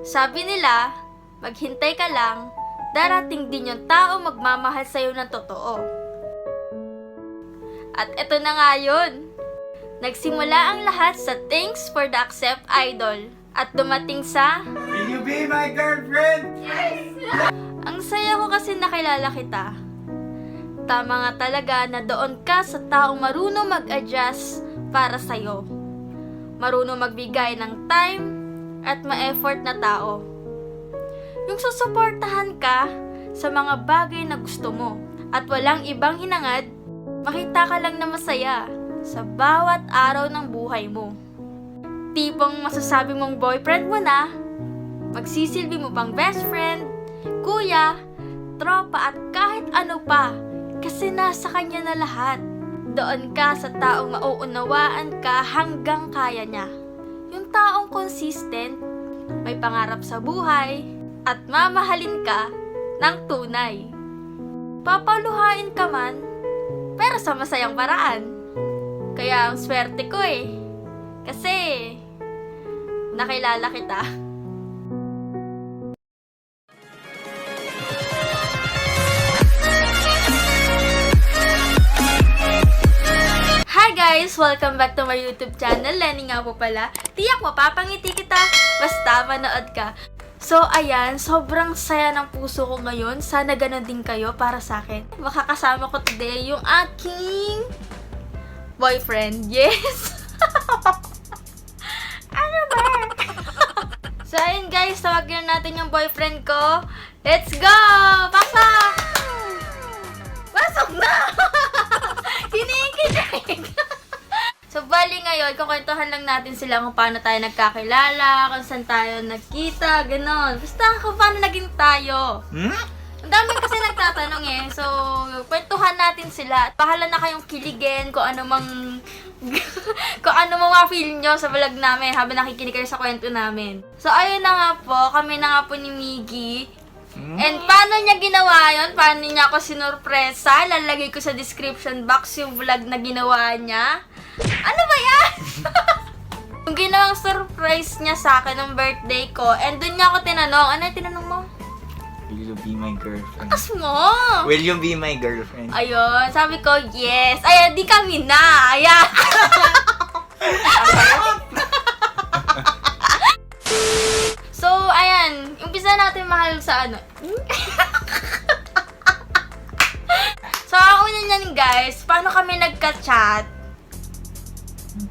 Sabi nila, maghintay ka lang, darating din yung tao magmamahal sa'yo ng totoo. At eto na nga yun. Nagsimula ang lahat sa thanks for the accept idol. At dumating sa... Will you be my girlfriend? Ang saya ko kasi nakilala kita. Tama nga talaga na doon ka sa taong marunong mag-adjust para sa'yo. Marunong magbigay ng time at ma-effort na tao. Yung susuportahan ka sa mga bagay na gusto mo at walang ibang hinangad, makita ka lang na masaya sa bawat araw ng buhay mo. Tipong masasabi mong boyfriend mo na, magsisilbi mo pang best friend, kuya, tropa at kahit ano pa, kasi nasa kanya na lahat. Doon ka sa taong mauunawaan ka hanggang kaya niya. Yung taong consistent, may pangarap sa buhay, at mamahalin ka ng tunay. Papaluhain ka man, pero sa masayang paraan. Kaya ang swerte ko kasi nakilala kita. Hi guys! Welcome back to my YouTube channel. Lenny nga po pala. Tiyak mapapangiti kita basta manood ka. So ayan, sobrang saya ng puso ko ngayon. Sana ganun din kayo para sa akin. Makakasama ko today yung aking boyfriend. Yes! Ano ba? So ayun guys, tawagin natin yung boyfriend ko. Let's go! Pasok! Pasok na! Kinikilig! So bali ngayon, kukwentuhan lang natin sila kung paano tayo nagkakilala, kung saan tayo nagkita, ganon. Basta kung paano naging tayo. Ang daming kasi nagtatanong So, kwentuhan natin sila. Bahala na kayong kiligin kung ano mang kung ano mang ma-feel nyo sa vlog namin habang nakikinig kayo sa kwento namin. So, ayun na nga po. Kami na nga po ni Miggy. And paano niya ginawa yun? Paano niya ako sinurpresa? Lalagay ko sa description box yung vlog na ginawa niya. Ano ba yan? Yung ginawang surprise niya sa akin ng birthday ko. And dun niya ako tinanong. Ano yung tinanong mo? Will you be my girlfriend? Atas mo! Will you be my girlfriend? Ayun, sabi ko, yes. Ayan, di kami na. Ayan. So, ayan. Umpisa natin mahal sa ano. So, ang una niyan guys, paano kami nagka-chat?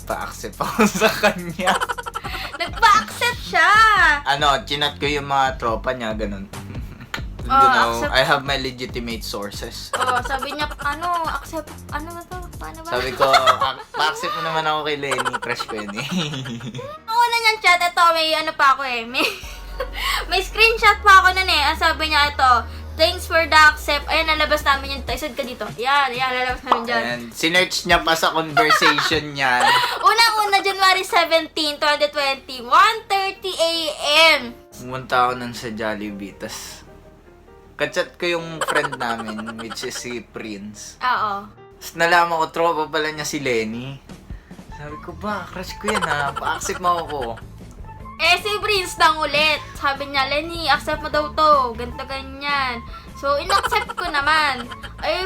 Pa-accept ako sa kanya. Nagpa-accept siya. Chinat ko yung mga tropa niya, ganun. Accept. I have my legitimate sources. Sabi niya, accept, ano ba to? Paano ba? Sabi ko, pa-accept mo naman ako kay Lenny, crush ko yun Ang una niyang chat, ito, may ano pa ako may screenshot pa ako nun Ang sabi niya, ito, thanks for the accept. Ayan, nalabas namin yung isod ka dito. Yan, lalabas namin dyan. And sinearch niya pa sa conversation niya. Unang-una, January 17, 2020, 1:30 a.m. Pumunta ako nun sa Jollibee, tas kachat ko yung friend namin, which is si Prince. Oo. Tapos nalaman ko, tropa pala niya si Lenny. Sabi ko, crush ko yan pa-accept mo ako. Si Prince lang ulit. Sabi niya, Lenny, accept mo daw to. Ganto ganyan. So, in-accept ko naman.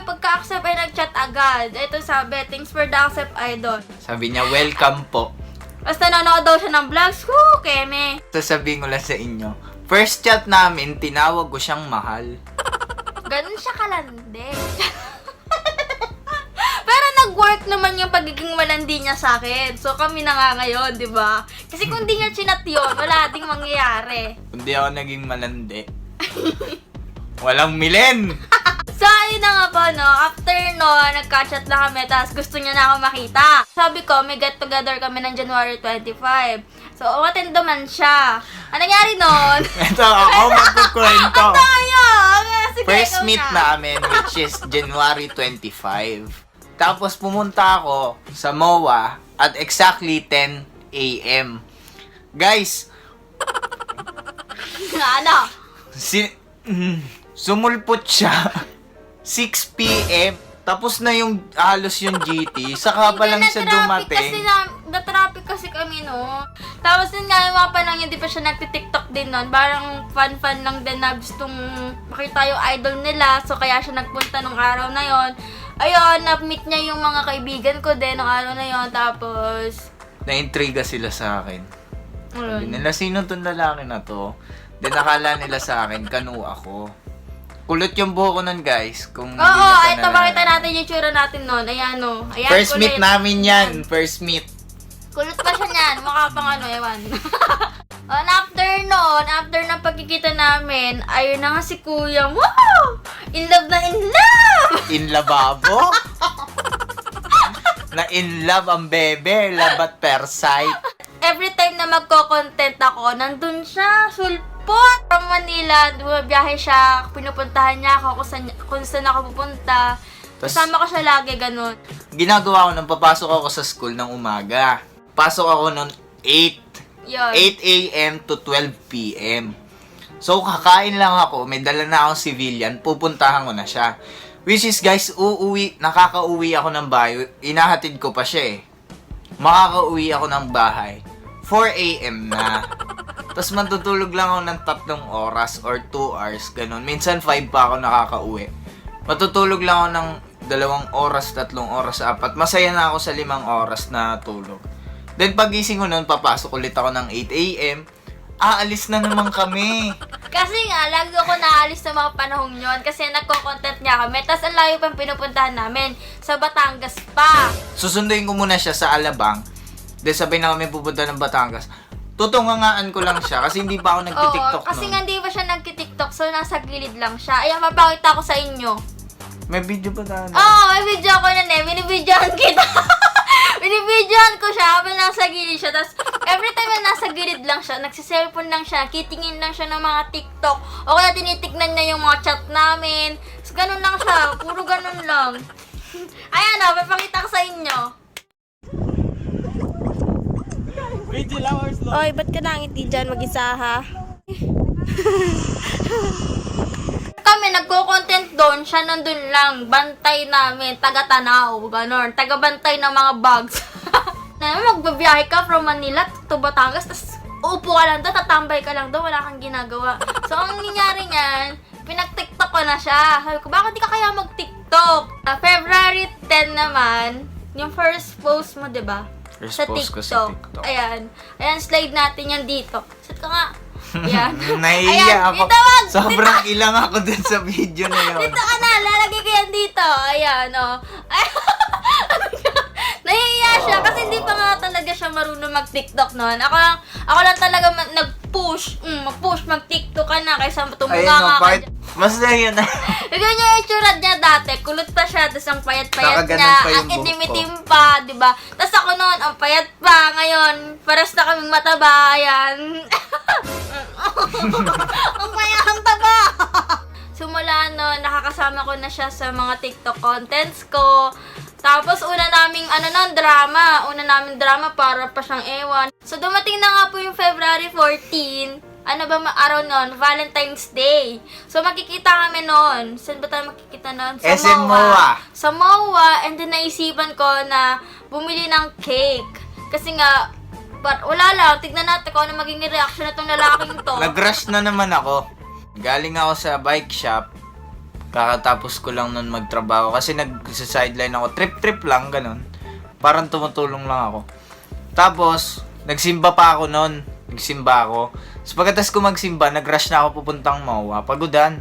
Pagka-accept ay nag-chat agad. Ito sabi, thanks for the accept, idol. Sabi niya, welcome po. Basta nanonood daw siya ng vlogs. Keme. Sasabihin ko lang sa inyo, first chat namin, tinawag ko siyang mahal. Ganun siya kalandi. Pero nag-work naman yung pagiging malandi niya sa akin. So kami na nga ngayon, di ba? Kasi kung di niya chinat yun, wala ding mangyayari. Kung di ako naging malandi, walang milen! So ayun na nga po, after nagka-chat lang kami, tapos gusto niya na ako makita. Sabi ko, may get together kami ng January 25. So, umatindo man siya. Ang nangyari nun? Ito, ako magkukwento. Tayo! Sige, First ikaw meet namin, which is January 25. Tapos pumunta ako sa MOA at exactly 10 a.m. Guys, Ano? sumulpot siya 6 p.m. Tapos na yung halos yung GT. Saka pa lang siya dumating. Na-traffic kasi kami, no? Tapos yun nga, yung mga panang hindi pa siya nagtitiktok din nun. Parang fan lang din na gustong makita yung idol nila. So, kaya siya nagpunta nung araw na yon. Ayun, na-meet niya yung mga kaibigan ko din nung araw na yon. Tapos, Na-intriga sila sa akin. Sabi ayun. nila, sino tong lalaki na to? Then nakala nila sa akin, kanu ako. Kulot yung buho ko nun, guys. Kung hindi Oo, nyo pa ito makita natin yung tsura natin nun. Ayan, no. Ayan, First meet kulit. namin yan. First meet. Kulot pa siya niyan. Mukha pang ano, ewan. And after nun, after ng pagkikita namin, ayun na nga si Kuya. Wow! In love na in love! In lababo. Na in love ang bebe. Love at first sight. Every time na magko-content ako, nandun siya, sulpot! From Manila, bumabiyahe siya, pinupuntahan niya ako kung saan ako pupunta. Kasama ko siya lagi, ganun. Ginagawa ko nung papasok ako sa school ng umaga. Pasok ako nung 8 Yun. a.m. to 12 p.m. So, kakain lang ako. May dala na akong civilian. Pupuntahan ko na siya. Which is, guys, nakakauwi ako ng bahay. Inahatid ko pa siya eh. Makakauwi ako ng bahay. 4 a.m. na. Tapos matutulog lang ako ng 3 oras or 2 hours. Ganun. Minsan 5 pa ako nakakauwi. Matutulog lang ako ng 2 oras, 3 oras, 4. Masaya na ako sa 5 oras na tulog. Then pagising ko nun, papasok ulit ako ng 8 a.m. Aalis na naman kami. Kasi nga, lagi ako naalis sa mga panahong yon kasi nagko-content niya kami. Tapos ang layo pang pinupuntahan namin. Sa Batangas pa. Susunduin ko muna siya sa Alabang. Then sabay na kami pupunta ng Batangas. Tutungangaan ko lang siya kasi hindi pa ako nagtitiktok Oo, kasi nun. nga hindi pa siya nagtitiktok, so nasa gilid lang siya. Ayan, mapakita ko sa inyo. May video pa tayo. Oo, may video ko na eh. Binibidyohan kita. Binibidyohan ko siya habang nasa gilid siya. Tapos, every time na nasa gilid lang siya, nagsiselfone lang siya, kitingin lang siya ng mga TikTok. O kaya tinitignan niya yung mga chat namin. So, ganun lang siya. Puro ganun lang. Ayan o, papakita ko sa inyo. Oy, ba't ka nangiti dyan mag-isa ha? Kami nagko-content doon, siya nandun lang, bantay namin, taga-tanaw, gano'n, taga-bantay ng mga bags. Na magbabiyahe ka from Manila to Batangas, tapos uupo ka lang doon, tatambay ka lang doon, wala kang ginagawa. So, ang nangyari niyan, pinag-tiktok ko na siya. Sabi ko, bakit di ka kaya mag-tiktok? February 10 naman, yung first post mo, diba? First post ko sa TikTok. Ayan, slide natin yan dito. Set ka nga. Ayan. Nahihiya Ayan, ako. dito wag! Sobrang ilang ako dun sa video na yun. Dito ka na, lalagay ko yan dito. Ayan, o. Nahihiya siya kasi hindi pa nga talaga siya marunong mag-TikTok noon. Ako lang talaga nag-push. Mag-TikTok ka na kaysa tumunga Ayun o, ka part. dyan. Basta yun na. Ikaw niya yung itsura niya dati. Kulot pa siya, tapos ang payat-payat Nakaganon niya. pa yung Ang buhok itim-itim pa, diba? Tapos ako noon, ang payat pa. Ngayon, paras na kaming mataba. Ayan. Ang payat, ang taba. Simula noon, nakakasama ko na siya sa mga TikTok contents ko. Tapos, una naming, drama para pa siyang ewan. So, dumating na nga po yung February 14. Ano ba araw noon? Valentine's Day. So, makikita kami noon. Saan ba tayo makikita noon? Sa SM MOA. Sa MOA. And then, naisipan ko na bumili ng cake. Kasi nga, wala lang. Tignan natin kung ano magiging reaction na itong lalaking to. Nag-rush na naman ako. Galing ako sa bike shop. Kakatapos ko lang nun magtrabaho. Kasi nag-sideline ako. Trip-trip lang, ganun. Parang tumutulong lang ako. Tapos, nagsimba pa ako nun. Nagsimba ako. So, pagkatas ko magsimba, nag-rush na ako pupuntang MOA. Pagudan.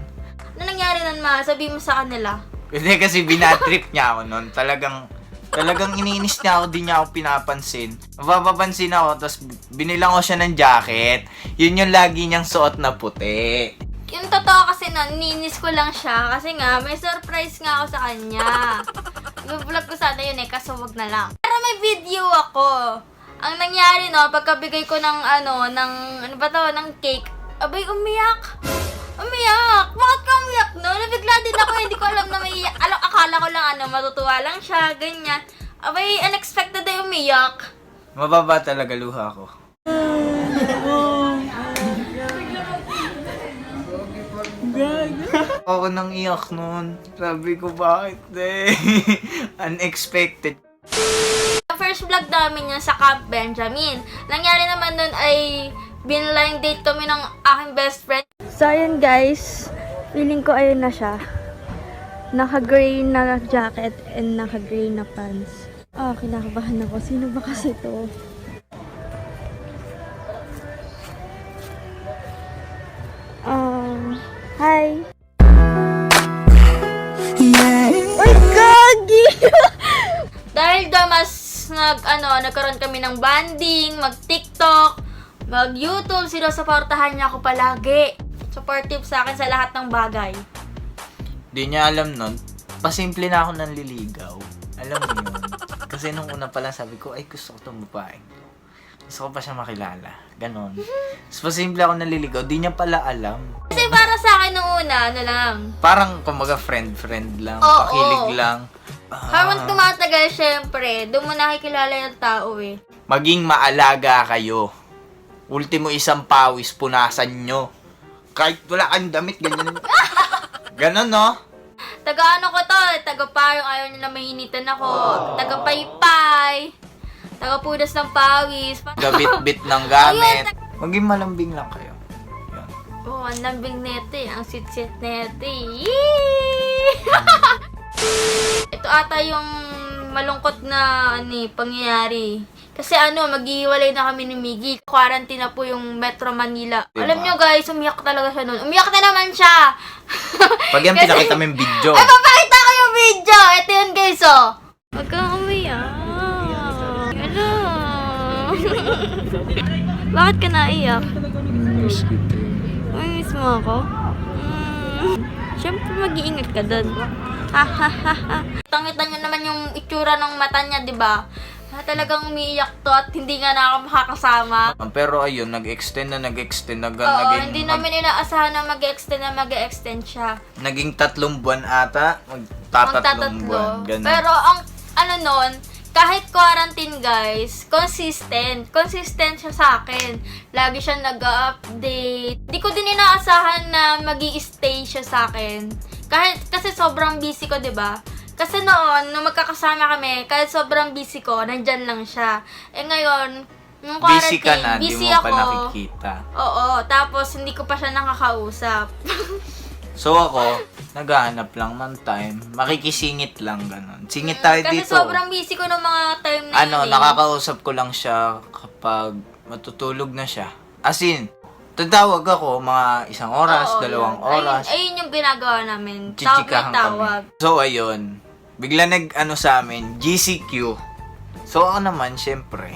Ano nangyari nun, ma? Sabi mo sa kanila. Hindi kasi binatrip niya ako nun. Talagang iniinis niya ako, di niya ako pinapansin. Mapapansin ako, tapos binilang ko siya ng jacket. Yun yung lagi niyang suot na puti. Yung totoo kasi nun, ninis ko lang siya. Kasi nga, may surprise nga ako sa kanya. I-vlog ko sana yun kaso wag na lang. Pero may video ako. Ang nangyari pagkabigay ko ng ng cake, abay, umiyak. Umiyak! Bakit ka umiyak Nabigla din ako, hindi ko alam na may iyak. Akala ko lang matutuwa lang siya, ganyan. Abay, unexpected ay umiyak. Mababa talaga luha ko. Ako nang iyak nun. Sabi ko, bakit Unexpected. first vlog namin yan sa Camp Benjamin. Nangyari naman nun ay binline date kami ng aking best friend. So, ayun guys. Feeling ko ayun na siya. Naka-gray na jacket and naka-gray na pants. Kinakabahan ako. Sino ba kasi to? Hi! Ay, gagi! Dahil daw mas nagkaroon kami ng banding, mag-TikTok, mag-YouTube, sinusuportahan niya ako palagi. Supportive sa akin sa lahat ng bagay. Di niya alam nun, pasimple na ako nanliligaw. Alam mo yun. Kasi nung una pa lang sabi ko, ay gusto ko itong babaeng. Gusto ko pa siya makilala. Ganon. Tapos pasimple ako nanliligaw, di niya pala alam. Kasi para sa akin nung una, Parang kumaga friend lang, Oo. pakilig lang. habang tumatagal, syempre, doon mo nakikilala yung tao eh. Maging maalaga kayo. Ultimo isang pawis, punasan nyo. Kahit wala kang damit, ganyan. Ganon, no? Taga-ano ko to, taga-payong, ayaw niya na mahinitan ako. Taga-paypay, taga-pudas ng pawis. Gabit-bit ng gamit. Maging malambing lang kayo. Yan. Ang lambing nete, ang sit-sit nete. Yee! Ito ata yung malungkot na pangyayari. Kasi maghihiwalay na kami ni Miggy. Quarantine na po yung Metro Manila. Diba? Alam nyo guys, umiyak talaga siya noon. Umiyak na naman siya! Pag yan Kasi- pinakita mo yung video. Ay, papakita ko yung video! Ito yun guys, oh! Huwag kang umiyak. Ano? Bakit ka naiyak? Ay, miss mo ako? Siyempre, mag-iingat ka doon. Ha, ha, ha, ha. Tangitan nyo naman yung itsura ng mata niya, di ba? Talagang umiiyak to at hindi nga na ako makakasama. Pero ayun, nag-extend. Oo, hindi namin inaasahan na mag-extend siya. Naging 3 buwan ata. Magtatatlong buwan. Ganun. Pero ang nun, kahit quarantine guys, consistent. Consistent siya sa akin. Lagi siya nag-update. Di ko din inaasahan na magi-stay siya sa akin. Kasi sobrang busy ko, di ba? Kasi noon, nung magkakasama kami, kahit sobrang busy ko, nandyan lang siya. Ngayon, nung busy quarantine, ka na, di busy mo pa ako. nakikita. Oo, tapos hindi ko pa siya nakakausap. So ako, naghahanap lang ng time. Makikisingit lang, ganun. Singit tayo Kasi dito. sobrang busy ko ng mga time na yun eh. Nakakausap ko lang siya kapag matutulog na siya. As in, tatawag ako mga 1 oras, Oo, 2 yun. oras. Ayun yung ginagawa namin. Chichikahan Tawag. kami. So, ayun. Bigla sa amin, GCQ. So, ako naman, syempre,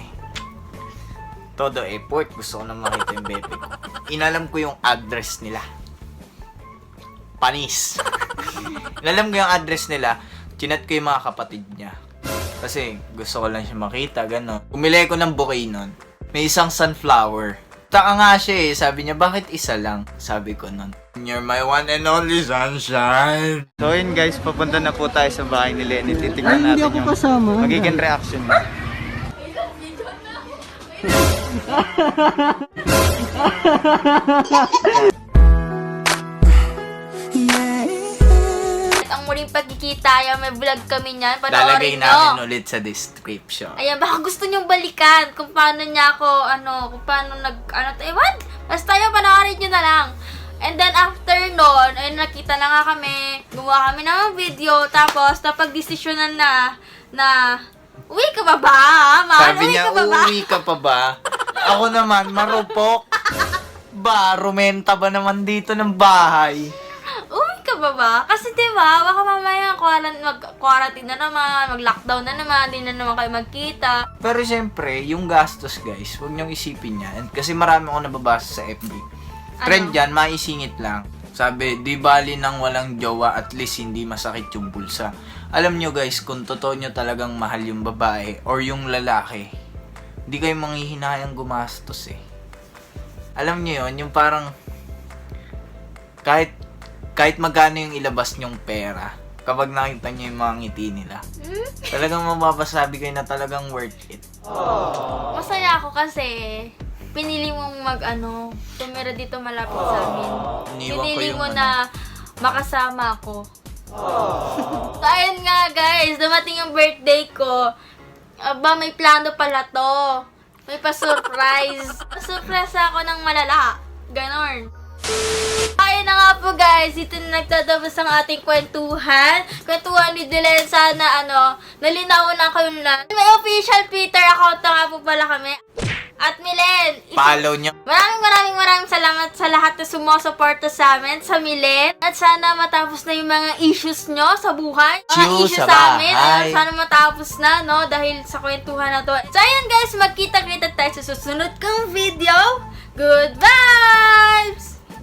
todo effort. Gusto ko na makita yung bebe ko. Inalam ko yung address nila. Panis. Inalam ko yung address nila. Chinat ko yung mga kapatid niya. Kasi, gusto ko lang siya makita, gano'n. Umili ko ng bouquet nun. May isang sunflower. Taka nga siya eh. Sabi niya, bakit isa lang? Sabi ko nun, you're my one and only sunshine. So yun guys, papunta na po tayo sa bahay ni Lenny. Titignan natin yung magiging reaction niya. At ang muling pagkikita, yung may vlog kami niyan. Lalagay Panoorin namin nyo. ulit sa description. Ayan, baka gusto nyong balikan kung paano niya ako, kung paano ewan. Basta yun, panoorin nyo na lang. And then after nun, ayun, nakita na nga kami, gumawa kami ng video, tapos napag-desisyonan na, uwi ka ba ba? Sabi niya, uuwi ka pa ba? Ako naman, marupok. Ba, rumenta ba naman dito ng bahay? Uwi ka ba ba? Kasi diba, baka mamaya mag-quarantine na naman, mag-lockdown na naman, di na naman kayo magkita. Pero siyempre, yung gastos guys, huwag niyong isipin yan. Kasi marami akong nababasa sa FB. Trend yan, maisingit lang. Sabi, di bali nang walang jowa, at least hindi masakit yung bulsa. Alam nyo guys, kung totoo nyo talagang mahal yung babae or yung lalaki, hindi kayo manghihinayang gumastos eh. Alam nyo yun, yung parang kahit magkano yung ilabas nyong pera, kapag nakita nyo yung mga ngiti nila, talagang mapapasabi kayo na talagang worth it. Masaya ako kasi pinili mong tumira dito malapit sa amin. Iniwan ko Pinili yung mo na makasama ako. So, ayun nga guys, dumating yung birthday ko. Aba, may plano pala to. May pa-surprise. Surprise ako ng malala. Ganon. Ayun na nga po guys, dito na nagtatapos ang ating kwentuhan. Kwentuhan ni Dylan, sana nalinawan na kayo na. May official Twitter account na nga po pala kami. At Milen, Follow nyo. maraming salamat sa lahat na sumusuporta sa amin, sa Milen. At sana matapos na yung mga issues nyo sa buhay. Mga Chew issues sa sa amin. bahay. Sana matapos na, no? Dahil sa kwentuhan na to. So, ayan guys, magkita-kita tayo sa susunod kong video. Good vibes!